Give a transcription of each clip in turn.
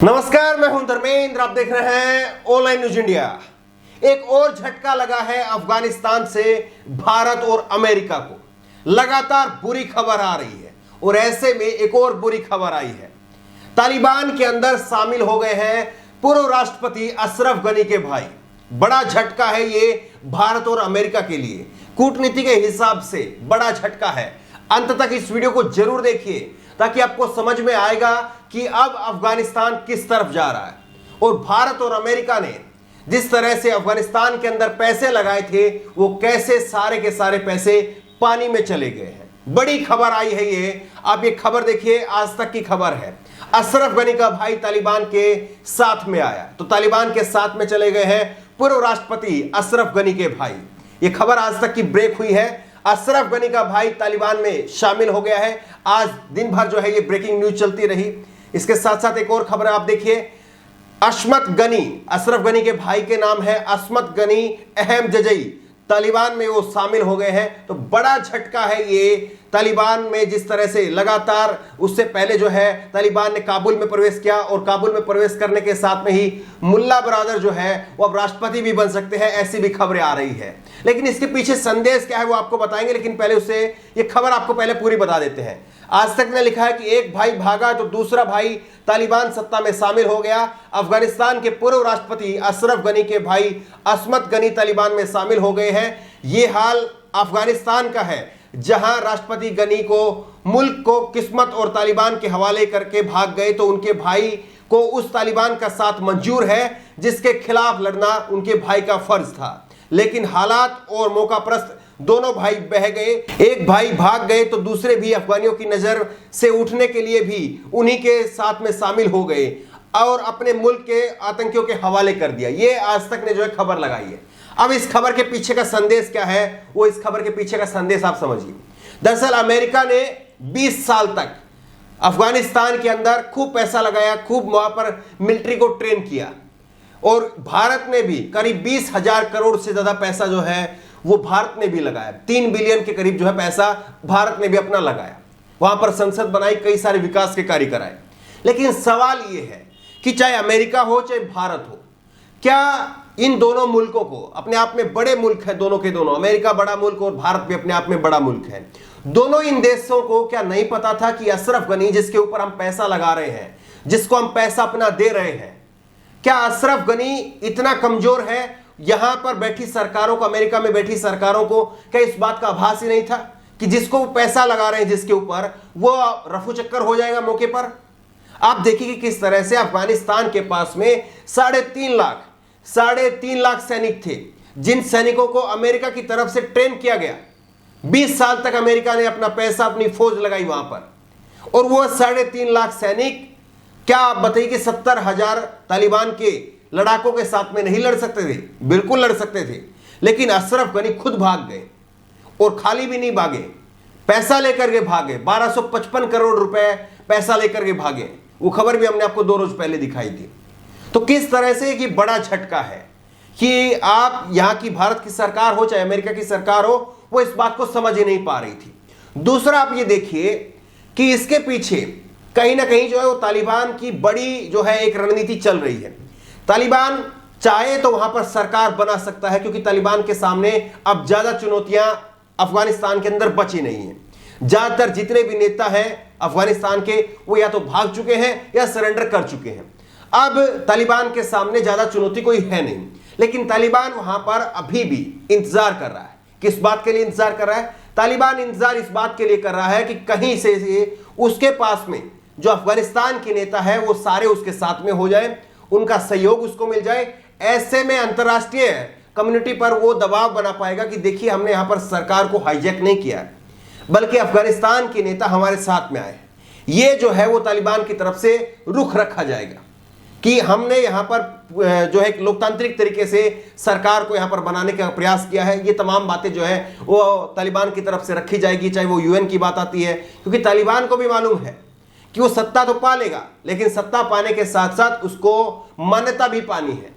नमस्कार, मैं हूं धर्मेंद्र। आप देख रहे हैं ऑनलाइन न्यूज इंडिया। एक और झटका लगा है अफगानिस्तान से भारत और अमेरिका को। लगातार बुरी खबर आ रही है और ऐसे में एक और बुरी खबर आई है। तालिबान के अंदर शामिल हो गए हैं पूर्व राष्ट्रपति अशरफ गनी के भाई। बड़ा झटका है ये भारत और अमेरिका के लिए, कूटनीति के हिसाब से बड़ा झटका है। अंत तक इस वीडियो को जरूर देखिए ताकि आपको समझ में आएगा कि अब अफगानिस्तान किस तरफ जा रहा है और भारत और अमेरिका ने जिस तरह से अफगानिस्तान के अंदर पैसे लगाए थे वो कैसे सारे के सारे पैसे पानी में चले गए हैं। बड़ी खबर आई है ये। आप ये खबर देखिए, आज तक की खबर है। अशरफ गनी का भाई तालिबान के साथ में आया, तो तालिबान के साथ में चले गए हैं पूर्व राष्ट्रपति अशरफ गनी के भाई। ये खबर आज तक की ब्रेक हुई है। अशरफ गनी का भाई तालिबान में शामिल हो गया है। आज दिन भर जो है ये ब्रेकिंग न्यूज चलती रही। इसके साथ साथ एक और खबर आप देखिए, अशमत गनी, अशरफ गनी के भाई के नाम है अशमत गनी अहमदजई, तालिबान में वो शामिल हो गए हैं। तो बड़ा झटका है ये। तालिबान में जिस तरह से लगातार उससे पहले जो है तालिबान ने काबुल में प्रवेश किया और काबुल में प्रवेश करने के साथ में ही मुल्ला बरादर जो है वो अब राष्ट्रपति भी बन सकते हैं, ऐसी भी खबरें आ रही है। लेकिन इसके पीछे संदेश क्या है वो आपको बताएंगे, लेकिन पहले उससे ये खबर आपको पहले पूरी बता देते हैं। आज तक ने लिखा है कि एक भाई भागा तो दूसरा भाई तालिबान सत्ता में शामिल हो गया। अफगानिस्तान के पूर्व राष्ट्रपति अशरफ गनी के भाई अशमत गनी तालिबान में शामिल हो गए हैं। ये हाल अफगानिस्तान का है जहां राष्ट्रपति गनी को मुल्क को किस्मत और तालिबान के हवाले करके भाग गए, तो उनके भाई को उस तालिबान का साथ मंजूर है जिसके खिलाफ लड़ना उनके भाई का फर्ज था। लेकिन हालात और मौकापरस्त दोनों भाई बह गए। एक भाई भाग गए तो दूसरे भी अफगानियों की नजर से उठने के लिए भी उन्हीं के साथ में शामिल हो गए और अपने मुल्क के आतंकियों के हवाले कर दिया। ये आज तक ने जो है खबर लगाई है। अब इस खबर के पीछे का संदेश क्या है, वो इस खबर के पीछे का संदेश आप समझिए। दरअसल अमेरिका ने 20 साल तक अफगानिस्तान के अंदर खूब पैसा लगाया, खूब वहां पर मिलिट्री को ट्रेन किया और भारत ने भी करीब 20,000 करोड़ से ज्यादा पैसा जो है वो भारत ने भी लगाया। 3 बिलियन के करीब जो है पैसा भारत ने भी अपना लगाया। वहां पर संसद बनाई, कई सारे विकास के कार्य कराए। लेकिन सवाल ये है कि चाहे अमेरिका हो चाहे भारत हो, क्या इन दोनों मुल्कों को, अपने आप में बड़े मुल्क हैं दोनों के दोनों, अमेरिका बड़ा मुल्क और भारत भी अपने आप में बड़ा मुल्क है, दोनों इन देशों को क्या नहीं पता था कि अशरफ गनी जिसके ऊपर हम पैसा लगा रहे हैं, जिसको हम पैसा अपना दे रहे हैं, क्या अशरफ गनी इतना कमजोर है? यहां पर बैठी सरकारों को, अमेरिका में बैठी सरकारों को क्या इस बात का आभास ही नहीं था कि जिसको पैसा लगा रहे हैं जिसके ऊपर, वो रफू चक्कर हो जाएगा मौके पर? आप देखिए कि किस तरह से अफगानिस्तान के पास में 3.5 लाख सैनिक थे, जिन सैनिकों को अमेरिका की तरफ से ट्रेन किया गया। 20 साल तक अमेरिका ने अपना पैसा, अपनी फौज लगाई वहां पर, और वो 3.5 लाख सैनिक, क्या आप बताइए कि 70,000 तालिबान के लड़ाकों के साथ में नहीं लड़ सकते थे? बिल्कुल लड़ सकते थे। लेकिन अशरफ गनी खुद भाग गए और खाली भी नहीं भागे, पैसा लेकर के भागे। 1255 करोड़ रुपए पैसा लेकर के भागे। वो खबर भी हमने आपको 2 रोज पहले दिखाई थी। तो किस तरह से कि बड़ा झटका है कि आप यहां की भारत की सरकार हो चाहे अमेरिका की सरकार हो, वो इस बात को समझ ही नहीं पा रही थी। दूसरा आप ये देखिए कि इसके पीछे कहीं ना कहीं जो है वो तालिबान की बड़ी जो है एक रणनीति चल रही है। तालिबान चाहे तो वहां पर सरकार बना सकता है, क्योंकि तालिबान के सामने अब ज्यादा चुनौतियां अफगानिस्तान के अंदर बची नहीं है। ज्यादातर जितने भी नेता हैं अफगानिस्तान के, वो या तो भाग चुके हैं या सरेंडर कर चुके हैं। अब तालिबान के सामने ज्यादा चुनौती कोई है नहीं। लेकिन तालिबान वहां पर अभी भी इंतजार कर रहा है। किस बात के लिए इंतजार कर रहा है? तालिबान इंतजार इस बात के लिए कर रहा है कि कहीं से उसके पास में जो अफगानिस्तान के नेता है वो सारे उसके साथ में हो जाए, उनका सहयोग उसको मिल जाए। ऐसे में अंतरराष्ट्रीय कम्युनिटी पर वो दबाव बना पाएगा कि देखिए हमने यहां पर सरकार को हाईजैक नहीं किया है, बल्कि अफगानिस्तान के नेता हमारे साथ में आए। ये जो है वो तालिबान की तरफ से रुख रखा जाएगा कि हमने यहां पर जो है लोकतांत्रिक तरीके से सरकार को यहां पर बनाने का प्रयास किया है। ये तमाम बातें जो है वो तालिबान की तरफ से रखी जाएगी, चाहे वो यूएन की बात आती है, क्योंकि तालिबान को भी मालूम है कि वो सत्ता तो पा लेगा, लेकिन सत्ता पाने के साथ साथ उसको मान्यता भी पानी है।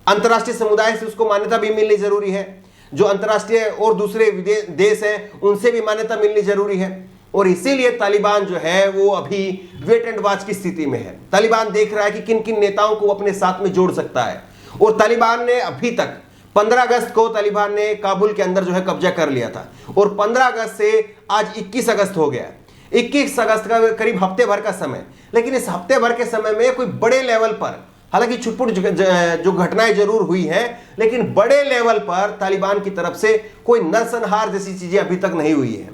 अंतर्राष्ट्रीय समुदाय से उसको मान्यता भी मिलनी जरूरी है। जो अंतर्राष्ट्रीय और दूसरे देश हैं उनसे भी मान्यता मिलनी जरूरी है। और इसीलिए तालिबान जो है वो अभी वेट एंड वॉच की स्थिति में है। तालिबान देख रहा है कि किन किन नेताओं को अपने साथ में जोड़ सकता है। और तालिबान ने अभी तक 15 अगस्त को तालिबान ने काबुल के अंदर जो है कब्जा कर लिया था और 15 अगस्त से आज 21 अगस्त हो गया। 21 अगस्त का करीब हफ्ते भर का समय, लेकिन इस हफ्ते भर के समय में कोई बड़े लेवल पर, हालांकि छुटपुट जो घटनाएं जरूर हुई हैं, लेकिन बड़े लेवल पर तालिबान की तरफ से कोई नरसंहार जैसी चीजें अभी तक नहीं हुई है।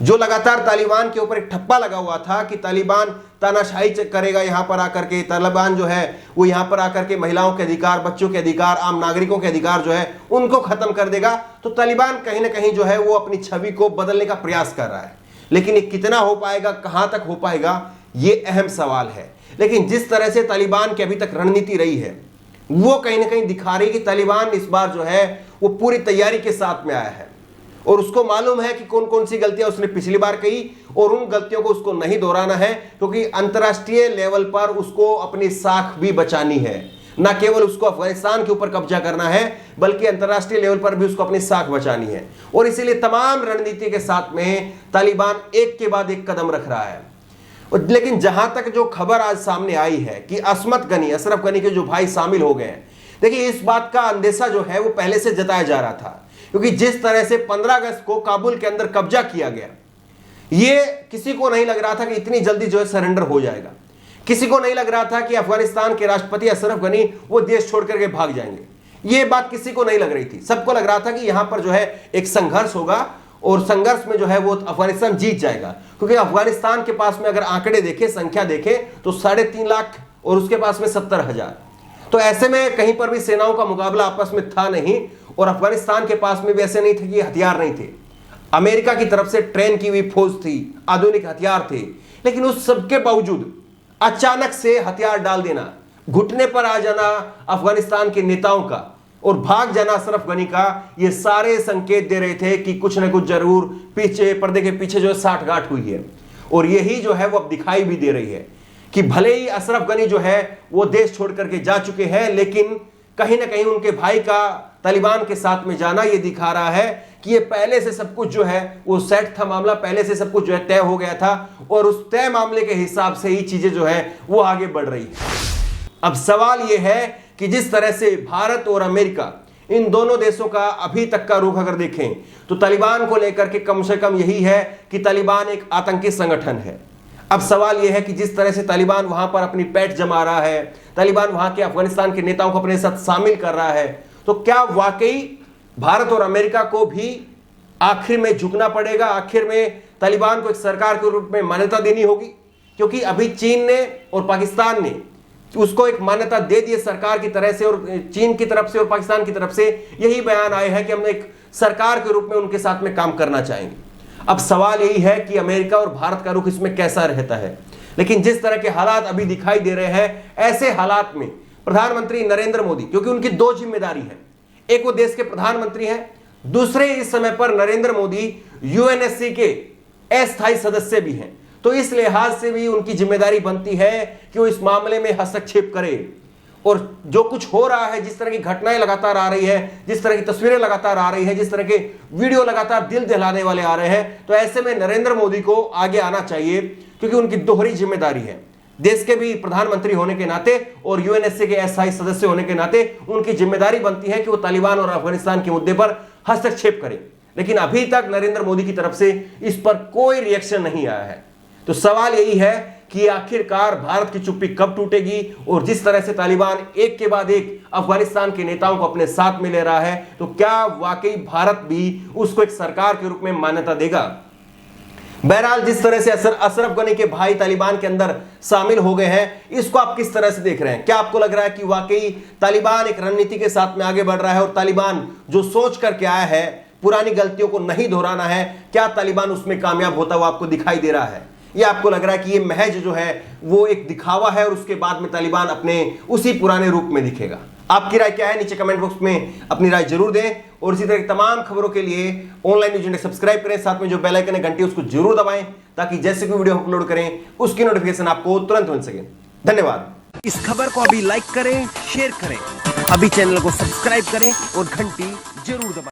जो लगातार तालिबान के ऊपर एक ठप्पा लगा हुआ था कि तालिबान तानाशाही करेगा, यहां पर आकर के तालिबान जो है वो यहां पर आकर के महिलाओं के अधिकार, बच्चों के अधिकार, आम नागरिकों के अधिकार जो है उनको खत्म कर देगा, तो तालिबान कहीं ना कहीं जो है वो अपनी छवि को बदलने का प्रयास कर रहा है। लेकिन ये कितना हो पाएगा, कहां तक हो पाएगा, ये अहम सवाल है। लेकिन जिस तरह से तालिबान की अभी तक रणनीति रही है वो कहीं ना कहीं दिखा रही है कि तालिबान इस बार जो है वो पूरी तैयारी के साथ में आया है और उसको मालूम है कि कौन कौन सी गलतियां उसने पिछली बार कही और उन गलतियों को उसको नहीं दोहराना है, क्योंकि अंतर्राष्ट्रीय लेवल पर उसको अपनी साख भी बचानी है। न केवल उसको अफगानिस्तान के ऊपर कब्जा करना है बल्कि अंतर्राष्ट्रीय लेवल पर भी उसको अपनी साख बचानी है। और इसीलिए तमाम रणनीति के साथ में तालिबान एक के बाद एक कदम रख रहा है। लेकिन जहां तक जो खबर आज सामने आई है कि अशरफ गनी के जो भाई शामिल हो गए हैं, देखिए इस बात का अंदेशा जो है वो पहले से जताया जा रहा था, क्योंकि जिस तरह से 15 अगस्त को काबुल के अंदर कब्जा किया गया, ये किसी को नहीं लग रहा था कि इतनी जल्दी जो है सरेंडर हो जाएगा। किसी को नहीं लग रहा था कि अफगानिस्तान के राष्ट्रपति अशरफ गनी वो देश छोड़ करके भाग जाएंगे। ये बात किसी को नहीं लग रही थी। सबको लग रहा था कि यहां पर जो है एक संघर्ष होगा और संघर्ष में जो है वो अफगानिस्तान जीत जाएगा, क्योंकि अफगानिस्तान के पास में अगर आंकड़े देखें, संख्या देखें तो 3.5 लाख और उसके पास में 70,000। तो ऐसे में कहीं पर भी सेनाओं का मुकाबला आपस में था नहीं और अफगानिस्तान के पास में भी ऐसे नहीं थे कि हथियार नहीं थे। अमेरिका की तरफ से ट्रेन की हुई फौज थी, आधुनिक हथियार थे, लेकिन उस सबके बावजूद अचानक से हथियार डाल देना, घुटने पर आ जाना अफगानिस्तान के नेताओं का और भाग जाना अशरफ गनी का, ये सारे संकेत दे रहे थे कि कुछ न कुछ जरूर पीछे पर्दे के पीछे जो है साठगांठ हुई है। और यही जो है वो अब दिखाई भी दे रही है कि भले ही अशरफ गनी जो है वो देश छोड़ करके जा चुके हैं, लेकिन कहीं ना कहीं उनके भाई का तालिबान के साथ में जाना ये दिखा रहा है कि ये पहले से सब कुछ जो है वो सेट था, मामला पहले से सब कुछ जो है तय हो गया था और उस तय मामले के हिसाब से ही चीजें जो है वो आगे बढ़ रही है। अब सवाल ये है कि जिस तरह से भारत और अमेरिका, इन दोनों देशों का अभी तक का रुख अगर देखें तो तालिबान को लेकर के कम से कम यही है कि तालिबान एक आतंकी संगठन है। अब सवाल यह है कि जिस तरह से तालिबान वहां पर अपनी पैठ जमा रहा है, तालिबान वहां के अफगानिस्तान के नेताओं को अपने साथ शामिल कर रहा है, तो क्या वाकई भारत और अमेरिका को भी आखिर में झुकना पड़ेगा, आखिर में तालिबान को एक सरकार के रूप में मान्यता देनी होगी? क्योंकि अभी चीन ने और पाकिस्तान ने उसको एक मान्यता दे दी सरकार की तरह से, और चीन की तरफ से और पाकिस्तान की तरफ से यही बयान आए हैं कि हम एक सरकार के रूप में उनके साथ में काम करना चाहेंगे। अब सवाल यही है कि अमेरिका और भारत का रुख इसमें कैसा रहता है। लेकिन जिस तरह के हालात अभी दिखाई दे रहे हैं, ऐसे हालात में प्रधानमंत्री नरेंद्र मोदी, क्योंकि उनकी दो जिम्मेदारी है, एक वो देश के प्रधानमंत्री हैं, दूसरे इस समय पर नरेंद्र मोदी यूएनएससी के अस्थायी सदस्य भी हैं, तो इस लिहाज से भी उनकी जिम्मेदारी बनती है कि वो इस मामले में हस्तक्षेप करें। और जो कुछ हो रहा है, जिस तरह की घटनाएं लगातार आ रही है, जिस तरह की तस्वीरें लगातार आ रही है, जिस तरह के वीडियो लगातार दिल दहलाने वाले आ रहे हैं, तो ऐसे में नरेंद्र मोदी को आगे आना चाहिए, क्योंकि उनकी दोहरी जिम्मेदारी है, देश के भी प्रधानमंत्री होने के नाते और यूएनएससी के अस्थायी सदस्य होने के नाते उनकी जिम्मेदारी बनती है कि वो तालिबान और अफगानिस्तान के मुद्दे पर हस्तक्षेप करें। लेकिन अभी तक नरेंद्र मोदी की तरफ से इस पर कोई रिएक्शन नहीं आया है। तो सवाल यही है कि आखिरकार भारत की चुप्पी कब टूटेगी, और जिस तरह से तालिबान एक के बाद एक अफगानिस्तान के नेताओं को अपने साथ में ले रहा है, तो क्या वाकई भारत भी उसको एक सरकार के रूप में मान्यता देगा? बहरहाल जिस तरह से अशरफ गनी के भाई तालिबान के अंदर शामिल हो गए हैं, इसको आप किस तरह से देख रहे हैं? क्या आपको लग रहा है कि वाकई तालिबान एक रणनीति के साथ में आगे बढ़ रहा है और तालिबान जो सोच करके आया है पुरानी गलतियों को नहीं दोहराना है, क्या तालिबान उसमें कामयाब होता हुआ आपको दिखाई दे रहा है? या आपको लग रहा है कि ये महज जो है वो एक दिखावा है और उसके बाद में तालिबान अपने उसी पुराने रूप में दिखेगा? आपकी राय क्या है? नीचे कमेंट बॉक्स में अपनी राय जरूर दें, और इसी तरह की तमाम खबरों के लिए ऑनलाइन न्यूज़ इंडिया सब्सक्राइब करें, साथ में जो बेल आइकन है घंटी उसको जरूर दबाएं, ताकि जैसे कोई वीडियो अपलोड करें उसकी नोटिफिकेशन आपको तुरंत मिल सके। धन्यवाद। इस खबर को अभी लाइक करें, शेयर करें, अभी चैनल को सब्सक्राइब करें और घंटी जरूर दबाएं।